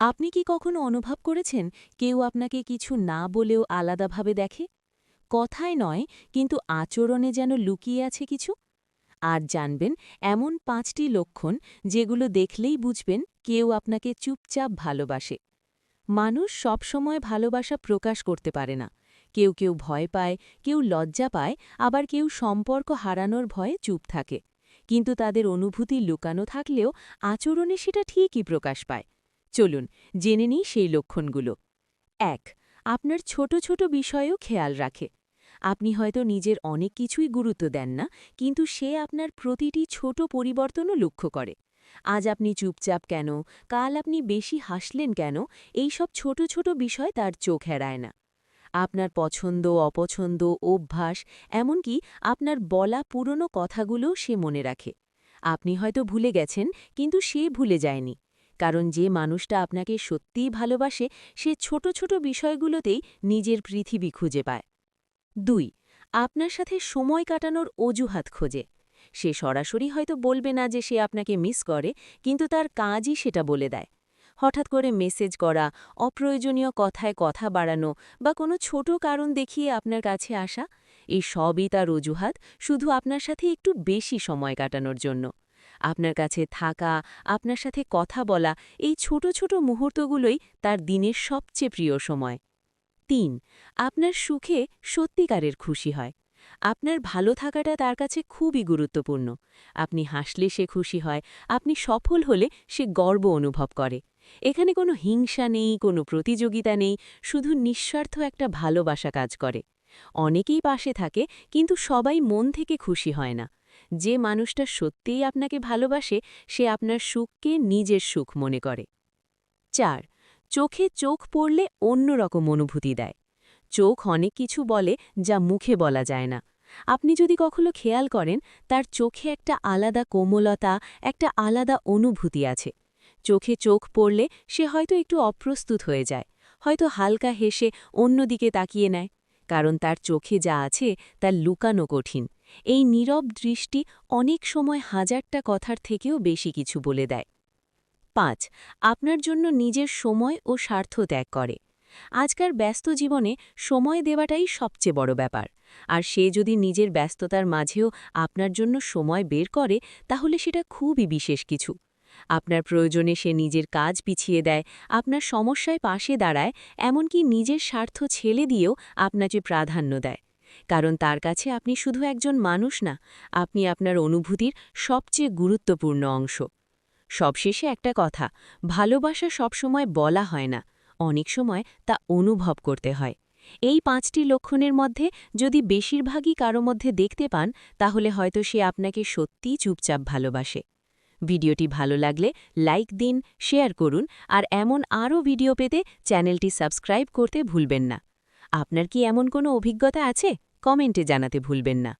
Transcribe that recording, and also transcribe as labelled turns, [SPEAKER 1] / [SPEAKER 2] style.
[SPEAKER 1] আপনি কি কখনো অনুভব করেছেন কেউ আপনাকে কিছু না বলেও আলাদাভাবে দেখে? কথায় নয়, কিন্তু আচরণে যেন লুকিয়ে আছে কিছু? আর জানবেন এমন ৫টি লক্ষণ যেগুলো দেখলেই বুঝবেন কেউ আপনাকে চুপচাপ ভালোবাসে। মানুষ সবসময় ভালোবাসা প্রকাশ করতে পারে না। কেউ কেউ ভয় পায়, কেউ লজ্জা পায়, আবার কেউ সম্পর্ক হারানোর ভয়ে চুপ থাকে। কিন্তু তাদের অনুভূতি লুকানো থাকলেও আচরণে সেটা ঠিকই প্রকাশ পায়। চলুন জেনে নিই সেই লক্ষণগুলো। ১. আপনার ছোট ছোট বিষয়েও খেয়াল রাখে। আপনি হয়তো নিজের অনেক কিছুই গুরুত্ব দেন না, কিন্তু সে আপনার প্রতিটি ছোট পরিবর্তনও লক্ষ্য করে। আজ আপনি চুপচাপ কেন, কাল আপনি বেশি হাসলেন কেন, এই সব ছোট ছোট বিষয় তার চোখ এড়ায় না। আপনার পছন্দ, অপছন্দ, অভ্যাস, এমনকি আপনার বলা পুরনো কথাগুলোও সে মনে রাখে। আপনি হয়তো ভুলে গেছেন, কিন্তু সে ভুলে যায়নি। কারণ যে মানুষটা আপনাকে সত্যিই ভালোবাসে, সে ছোট ছোট বিষয়গুলোতেই নিজের পৃথিবী খুঁজে পায়। ২. আপনার সাথে সময় কাটানোর অজুহাত খোঁজে। সে সরাসরি হয়তো বলবে না যে সে আপনাকে মিস করে, কিন্তু তার কাজই সেটা বলে দেয়। হঠাৎ করে মেসেজ করা, অপ্রয়োজনীয় কথায় কথা বাড়ানো বা কোনো ছোট কারণ দেখিয়ে আপনার কাছে আসা, এই সবই তার অজুহাত, শুধু আপনার সাথে একটু বেশি সময় কাটানোর জন্য। আপনার কাছে থাকা, আপনার সাথে কথা বলা, এই ছোট ছোট মুহূর্তগুলোই তার দিনের সবচেয়ে প্রিয় সময়। ৩. আপনার সুখে সত্যিকারের খুশি হয়। আপনার ভালো থাকাটা তার কাছে খুবই গুরুত্বপূর্ণ। আপনি হাসলে সে খুশি হয়, আপনি সফল হলে সে গর্ব অনুভব করে। এখানে কোনো হিংসা নেই, কোনো প্রতিযোগিতা নেই, শুধু নিঃস্বার্থ একটা ভালোবাসা কাজ করে। অনেকেই পাশে থাকে, কিন্তু সবাই মন থেকে খুশি হয় না। যে মানুষটা সত্যিই আপনাকে ভালোবাসে, সে আপনার সুখকে নিজের সুখ মনে করে। ৪. চোখে চোখ পড়লে অন্যরকম অনুভূতি দেয়। চোখ অনেক কিছু বলে যা মুখে বলা যায় না। আপনি যদি কখনো খেয়াল করেন, তার চোখে একটা আলাদা কোমলতা, একটা আলাদা অনুভূতি আছে। চোখে চোখ পড়লে সে হয়তো একটু অপ্রস্তুত হয়ে যায়, হয়তো হালকা হেসে অন্যদিকে তাকিয়ে নেয়। কারণ তার চোখে যা আছে তা লুকানো কঠিন। এই নীরব দৃষ্টি অনেক সময় হাজারটা কথার থেকেও বেশি কিছু বলে দেয়। ৫. আপনার জন্য নিজের সময় ও স্বার্থ ত্যাগ করে। আজকার ব্যস্ত জীবনে সময় দেওয়াটাই সবচেয়ে বড় ব্যাপার। আর সে যদি নিজের ব্যস্ততার মাঝেও আপনার জন্য সময় বের করে, তাহলে সেটা খুবই বিশেষ কিছু। আপনার প্রয়োজনে সে নিজের কাজ পিছিয়ে দেয়, আপনার সমস্যায় পাশে দাঁড়ায়, এমনকি নিজের স্বার্থ ছেড়ে দিয়েও আপনাকে প্রাধান্য দেয়। কারণ তার কাছে আপনি শুধু একজন মানুষ না, আপনি আপনার অনুভূতির সবচেয়ে গুরুত্বপূর্ণ অংশ। সবশেষে একটা কথা, ভালোবাসা সবসময় বলা হয় না, অনেক সময় তা অনুভব করতে হয়। এই ৫টি লক্ষণের মধ্যে যদি বেশিরভাগই কারো মধ্যে দেখতে পান, তাহলে হয়তো সে আপনাকে সত্যিই চুপচাপ ভালোবাসে। ভিডিওটি ভালো লাগলে লাইক দিন, শেয়ার করুন, আর এমন আরও ভিডিও পেতে চ্যানেলটি সাবস্ক্রাইব করতে ভুলবেন না। আপনার কি এমন কোনো অভিজ্ঞতা আছে? কমেন্টে জানাতে ভুলবেন না।